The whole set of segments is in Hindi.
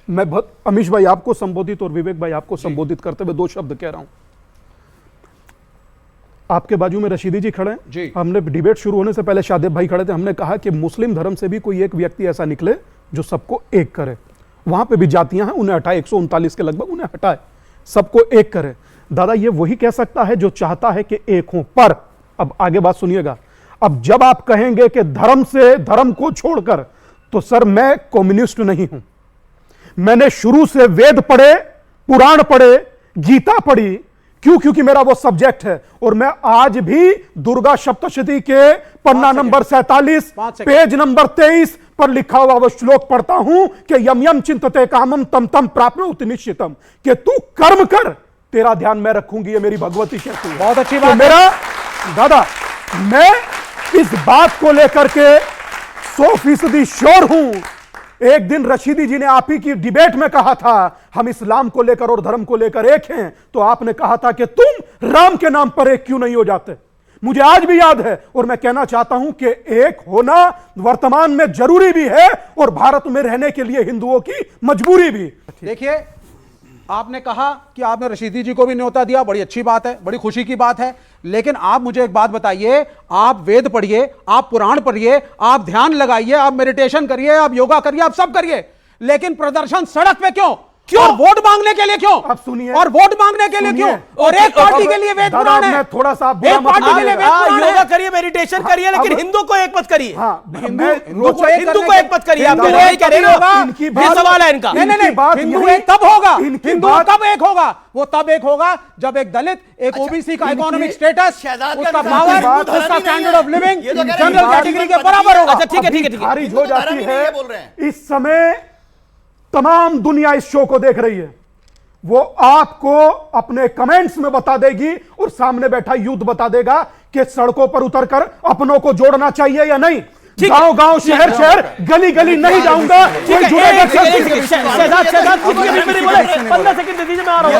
मैं अमीश भाई आपको संबोधित और विवेक भाई आपको संबोधित करते हुए दो शब्द कह रहा हूं। आपके बाजू में रशीदी जी खड़े हैं, हमने डिबेट शुरू होने से पहले शादेब भाई खड़े थे, हमने कहा कि मुस्लिम धर्म से भी कोई एक व्यक्ति ऐसा निकले जो सबको एक करे। वहां पे भी जातियां हैं, उन्हें हटाए, 139 के लगभग उन्हें हटाए, सबको एक करे। दादा ये वही कह सकता है जो चाहता है कि एक हो। पर अब आगे बात सुनिएगा, अब जब आप कहेंगे कि धर्म से धर्म को छोड़कर, तो सर मैं कम्युनिस्ट नहीं हूं। मैंने शुरू से वेद पढ़े, पुराण पढ़े, गीता पढ़ी। क्यों? क्योंकि मेरा वो सब्जेक्ट है। और मैं आज भी दुर्गा सप्तशती के पन्ना नंबर 47 पेज नंबर 23 पर लिखा हुआ वो श्लोक पढ़ता हूं कि यम यम चिंतते कामम तम तम प्राप्नोति निश्चितम, कि तू कर्म कर, तेरा ध्यान मैं रखूंगी। ये मेरी भगवती कहती है। बहुत अच्छी बात। तो मेरा दादा, मैं इस बात को लेकर के 100% श्योर हूं। एक दिन रशीदी जी ने आप ही की डिबेट में कहा था हम इस्लाम को लेकर और धर्म को लेकर एक हैं, तो आपने कहा था कि तुम राम के नाम पर एक क्यों नहीं हो जाते। मुझे आज भी याद है। और मैं कहना चाहता हूं कि एक होना वर्तमान में जरूरी भी है और भारत में रहने के लिए हिंदुओं की मजबूरी भी। देखिए, आपने कहा कि आपने रशीदी जी को भी न्योता दिया, बड़ी अच्छी बात है, बड़ी खुशी की बात है। लेकिन आप मुझे एक बात बताइए, आप वेद पढ़िए, आप पुराण पढ़िए, आप ध्यान लगाइए, आप मेडिटेशन करिए, आप योगा करिए, आप सब करिए, लेकिन प्रदर्शन सड़क पे क्यों? और वोट मांगने के लिए क्यों? अब सुनिए, और वोट मांगने के लिए क्यों? और एक पार्टी के लिए वेद पुराण है, थोड़ा सा एक पार्टी के लिए वेद पुराण है। योगा करिए, मेडिटेशन करिए, लेकिन हिंदू को एक मत करिए। हिंदू को एक मत करिए। आप कह रहे हो, ये सवाल है इनका। नहीं, हिंदू एक तब होगा, हिंदू कब एक होगा? वो तब एक होगा जब एक दलित, एक ओबीसी का इकोनॉमिक स्टेटस, उसका पावर, उसका standard of living general category के बराबर होगा। अच्छा, ठीक है। खारिज हो जाती है। इस समय तमाम दुनिया इस शो को देख रही है, वो आपको अपने कमेंट्स में बता देगी और सामने बैठा यूथ बता देगा कि सड़कों पर उतरकर अपनों को जोड़ना चाहिए या नहीं। गांव गांव, शहर शहर, गली गली नहीं जाऊंगा। शहजाद कुछ भी नहीं बोले, 15 सेकंड दे दीजिए, मैं आ रहा हूं।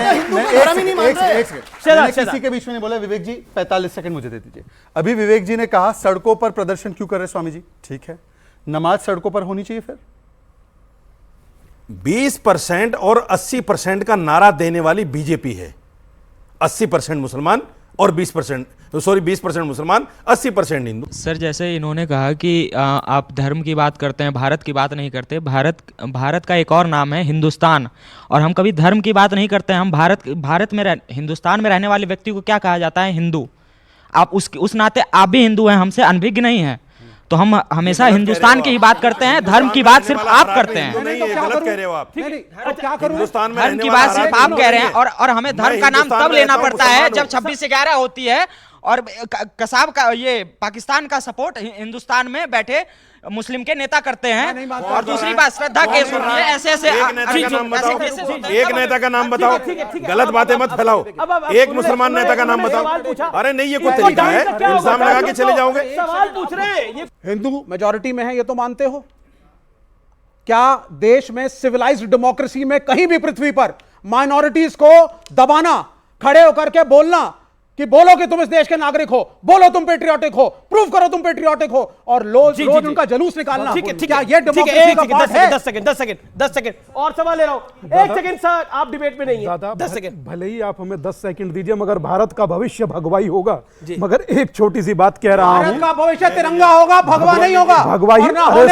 किसी के बीच में नहीं बोला। विवेक जी 45 सेकंड मुझे दे दीजिए। अभी विवेक जी ने कहा सड़कों पर प्रदर्शन क्यों कर रहे स्वामी जी? ठीक है, नमाज सड़कों पर होनी चाहिए। फिर 20% और 80% का नारा देने वाली बीजेपी है। 80% मुसलमान और 20% मुसलमान, 80% हिंदू। सर, जैसे इन्होंने कहा कि आप धर्म की बात करते हैं, भारत की बात नहीं करते। भारत का एक और नाम है हिंदुस्तान, और हम कभी धर्म की बात नहीं करते हैं। हम हिंदुस्तान में रहने वाले व्यक्ति को क्या कहा जाता है? हिंदू। आप उस नाते आप भी हिंदू हैं, हमसे अनभिज्ञ नहीं है। तो हम हमेशा हिंदुस्तान की ही बात करते हैं, धर्म की बात सिर्फ आप करते हैं। गलत कह रहे हो आप। हिंदुस्तान में धर्म की बात सिर्फ आप कह रहे हैं, और हमें धर्म का नाम तब लेना पड़ता है जब 26/11 होती है और कसाब का ये पाकिस्तान का सपोर्ट हिंदुस्तान में बैठे मुस्लिम के नेता करते हैं। और दूसरी बात, श्रद्धा केस होती है, ऐसे एक नेता का नाम बताओ। गलत बातें मत फैलाओ। एक मुसलमान नेता का नाम बताओ। अरे नहीं, ये कोई तरीका है? इल्जाम लगा के चले जाओगे। सवाल पूछ रहे हैं। हिंदू मेजॉरिटी में है, ये तो मानते हो। क्या देश में सिविलाइज्ड डेमोक्रेसी में कहीं भी पृथ्वी पर माइनॉरिटीज को दबाना, खड़े होकर के बोलना कि बोलो कि तुम इस देश के नागरिक हो, बोलो तुम पेट्रियोटिक हो, प्रूव करो तुम पेट्रियोटिक हो, और रोज उनका जलूस निकालना, क्या ये डेमोक्रेसी का पार्ट है? 10 सेकंड और सवाल ले रहा हूं। 1 सेकंड सर, आप डिबेट में नहीं है। 10 सेकंड। भले ही आप हमें 10 सेकंड दीजिए, मगर भारत का भविष्य भगवाई होगा। मगर एक छोटी सी बात कह रहा हूं, भारत का भविष्य तिरंगा होगा, भगवा नहीं होगा। भगवाई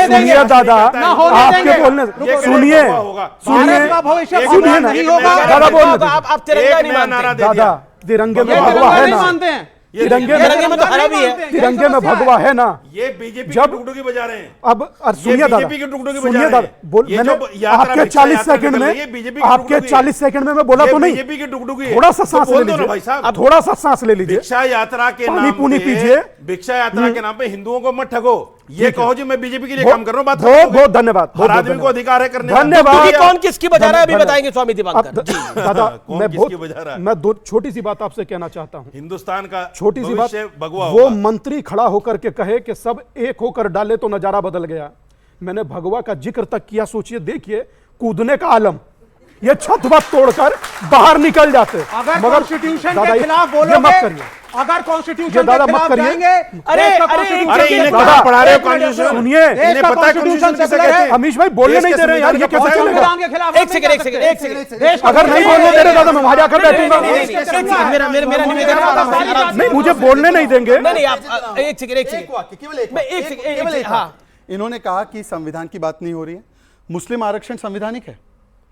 सुनिए दादा, आपके बोलने सुनिए, भारत का भविष्य सुनिए नहीं होगा। दादा बोलने, आप तिरंगा नहीं मानते। दादा तिरंगे में भगवा है ना? मानते हैं तिरंगे में तो हरा भी है। तिरंगे में भगवा है ना? ये बीजेपी जब टुकड़ों की बजा रहे हैं। अब सुनिए दादा, सुनिए मैंने आपके 40 सेकंड में, आपके 40 सेकंड में मैं बोला तो नहीं। बीजेपी की टुकड़ुकी, थोड़ा सा सांस ले लीजिए भाई साहब, थोड़ा सा सांस ले लीजिए। भिक्षा यात्रा के पानी नाम पुनी पे, पीजिए। भिक्षा यात्रा के नाम पे हिंदुओं को मत ठगो। ये कहो जी मैं बीजेपी के लिए काम कर रहा हूँ। बात बहुत धन्यवाद। हर आदमी को अधिकार है करने। धन्यवाद। कौन किसकी बजा रहा है अभी बताएंगे स्वामी दिवाकर। दादा मैं दो छोटी सी बात आपसे कहना चाहता हूँ। हिंदुस्तान का छोटी सी बात, भगवा वो मंत्री खड़ा होकर के कहे कि सब एक होकर डाले तो नजारा बदल गया। मैंने भगवा का जिक्र तक किया। सोचिए, देखिए, कूदने का आलम, ये छत वत तोड़कर बाहर निकल जाते। अगर मगर कॉन्स्टिट्यूशन दादा के ये खिलाफ मत बोलोगे, करिए। अगर ये कॉन्स्टिट्यूशन दादा के मत खिलाफ करिए। जाएंगे, अरे, देश का अरे, कॉन्स्टिट्यूशन अरे के इन्हें खिलाफ- कहाँ पढ़ा रहे हो एक मिनट, कॉन्स्टिट्यूशन? सुनिए, देश इन्हें का पता है कॉन्स्टिट्यूशन कॉन्स्टिट्यूशन किसे सेकुलर है। कहते हैं? अमीश भाई बोलने देश नहीं के दे रहे यार, ये संविधान कैसे का चलेगा? संविधान के खिलाफ एक सेकंड, एक सेकंड, एक सेकंड। देश का अगर नहीं बोलने दे रहे दादा, मैं वहां जाकर बैठूंगा। मेरा निवेदन है। नहीं, मुझे बोलने नहीं देंगे। नहीं आप एक सेकंड, एक सेकंड। मैं एक सेकंड, हाँ। इन्होंने कहा कि संविधान की बात नहीं हो रही है। मुस्लिम आरक्षण संवैधानिक है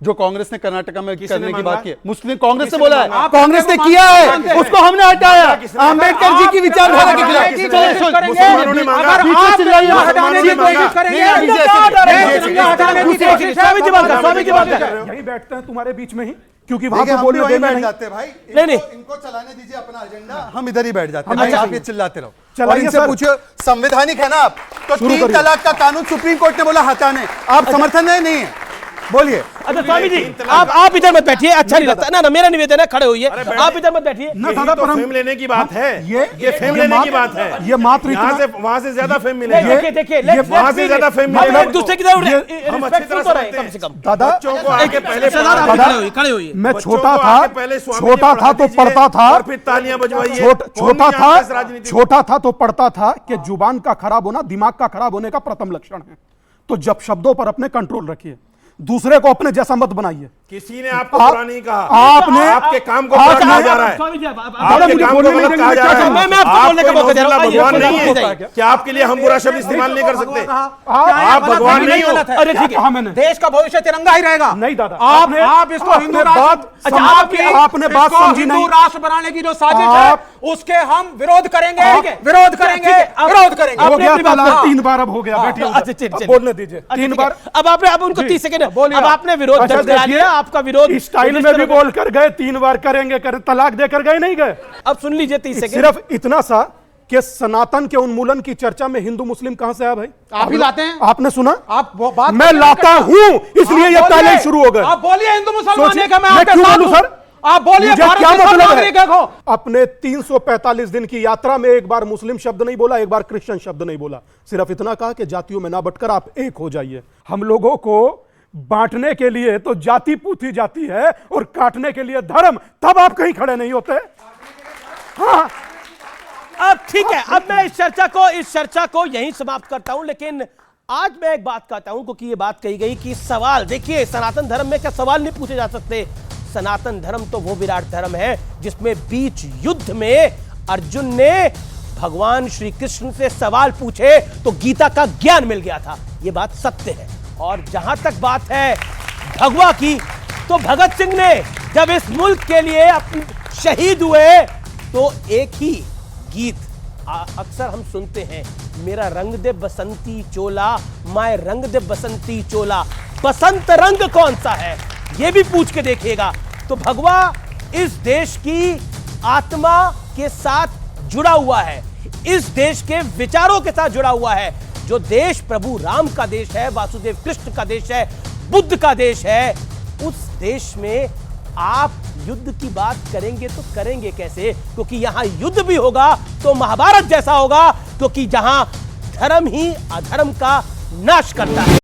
जो कांग्रेस ने कर्नाटका में करने की मांगा? बात की है। मुस्लिम कांग्रेस ने बोला है, आप कांग्रेस ने को किया मानते है, हैं। उसको हमने हटाया। अंबेडकर जी की आप विचारधारा के हटाने की खिलाफ। कोशिश करेंगे। मुसलमानों ने मांगा। अगर पीछे आप चिल्लाइए, तिरंगा हटाने की मुसलमानों ने कोशिश मांगा। करेंगे, नहीं, नहीं, देश तिरंगा हटाने की कोशिश है। स्वामी जी बात कर, स्वामी जी बात कर। यही बैठते हैं तुम्हारे बीच में ही, क्योंकि वहां देखिए, पे हम भी बोलने वहीं देंगे बैठ नहीं। जाते हैं भाई। नहीं। इनको चलाने दीजिए अपना एजेंडा, हम इधर ही बैठ जाते हैं। हम भाई, नहीं आप ये चिल्लाते रहो। चलाइए और इनसे सर। पूछो संवैधानिक है ना आप, तो शुरू 3 करिए। तलाक का कानून सुप्रीम कोर्ट ने बोला हटाने, आप समर्थन नहीं है? बोलिए। अच्छा स्वामी जी, आप इधर मत बैठिए, अच्छा नहीं लगता ना। मेरा निवेदन है, खड़े होइए। आप इधर मत बैठिए। ना यही दादा, तो पर हम फेम लेने की बात है। ये फेम लेने की बात है। ये मात्र यहाँ इतना- से वहां से ज्यादा फेम नहीं, मिलेगा। देखिए, वहां से ज्यादा फेम हम मिलेगा। लोग दूसरे की तरफ हम अच्छी रिस्पेक्टफुल तरह तो रहे समझते कम हैं। से कम। दादा बच्चों को आके पहले सरदार, आप पढ़ा- खड़े होइए, खड़े होइए। मैं बच्चों छोटा को था, आके पहले स्वामी जी छोटा पढ़ा था तो दीजिए पढ़ता था, और फिर तालियां बजवाइए। छोटा कौन नहीं जानता इस था, राजनीति को? छोटा था तो पढ़ता था कि जुबान का खराब होना दिमाग का खराब होने का प्रथम लक्षण है। तो जब शब्दों पर अपने कंट्रोल रखिए, दूसरे को अपने जैसा मत बनाइए। किसी ने आपको आप- बुरा नहीं कहा। आपने- आपके काम को आप- बुरा कहा आप- जा रहा है। स्वामी जी, दादा, आपके मुझे काम को बोलने नहीं गलत देंगे, कहा जा क्या रहा है। करूं? मैं आपको बोलने का मौका दे रहा हूं। आप भगवान आइए, नहीं आइए, है आइए। क्या? आपके लिए हम बुरा शब्द इस्तेमाल नहीं कर सकते। आप भगवान नहीं हो। अरे ठीक है। हाँ, मैंने देश का भविष्य तिरंगा ही रहेगा। नहीं दादा, आप इसको हिंदू राष्ट्र, आपने बात इसको समझी हिंदू नहीं। राष्ट्र बनाने की जो साजिश आप- है, उसके हम विरोध करेंगे, ठीक है। विरोध करेंगे, ठीक है, विरोध करेंगे। हो आपने गया अपनी बात तलाक, कहा। 3 बार अब हो गया। बैठिए अच्छा, उधर। चलिए, अब चलिए। बोलने दीजिए। अच्छा, 3 ठीक है। बार अब उनको जी, 30 सेकंड बोलिए अब आप। आपने विरोध अच्छा, दर्ज करा देखिए, लिया। आपका विरोध इस स्टाइल में भी बोलकर गए, 3 बार करेंगे तलाक देकर गए नहीं गए। अब सुन लीजिए 30 सेकंड। सिर्फ इतना सा कि सनातन के उन्मूलन की चर्चा में हिंदू मुस्लिम कहां से आया भाई? आप ही लाते हैं। आपने सुना? आप वो बात मैं लाता हूं, इसलिए ये बोलिए। पहले ही शुरू हो गए। आप बोलिए हिंदू मुसलमान सोचिए, है क्या? मैं मैं आपके क्यों साथ बोलूं हूं। सर? आप बोलिए, मुझे भारत क्या के सब मतलब नागरिक है? है को। अपने 345 दिन की यात्रा में एक बार मुस्लिम शब्द नहीं बोला, एक बार क्रिश्चियन शब्द नहीं बोला। सिर्फ इतना कहा कि जातियों में ना बटकर आप एक हो जाइए। हम लोगों को बांटने के लिए तो जाति पूछी जाती है और काटने के लिए धर्म, तब आप कहीं खड़े नहीं होते। हाँ, अब ठीक है, अब मैं इस चर्चा को यहीं समाप्त करता हूं। लेकिन आज मैं एक बात कहता हूं, क्योंकि ये बात कही गई कि सवाल, देखिए सनातन धर्म में क्या सवाल नहीं पूछे जा सकते? सनातन धर्म तो वो विराट धर्म है जिसमें बीच युद्ध में अर्जुन ने भगवान श्री कृष्ण से सवाल पूछे तो गीता का ज्ञान मिल गया था। ये बात सत्य है। और जहां तक बात है भगवा की, तो भगत सिंह ने जब इस मुल्क के लिए अपने शहीद हुए तो एक ही गीत अक्सर हम सुनते हैं, मेरा रंग दे बसंती चोला, माए रंग दे बसंती चोला। बसंत रंग कौन सा है ये भी पूछ के देखिएगा। तो भगवा इस देश की आत्मा के साथ जुड़ा हुआ है, इस देश के विचारों के साथ जुड़ा हुआ है। जो देश प्रभु राम का देश है, वासुदेव कृष्ण का देश है, बुद्ध का देश है, उस देश में आप युद्ध की बात करेंगे तो करेंगे कैसे? क्योंकि यहां युद्ध भी होगा तो महाभारत जैसा होगा, क्योंकि जहां धर्म ही अधर्म का नाश करता है।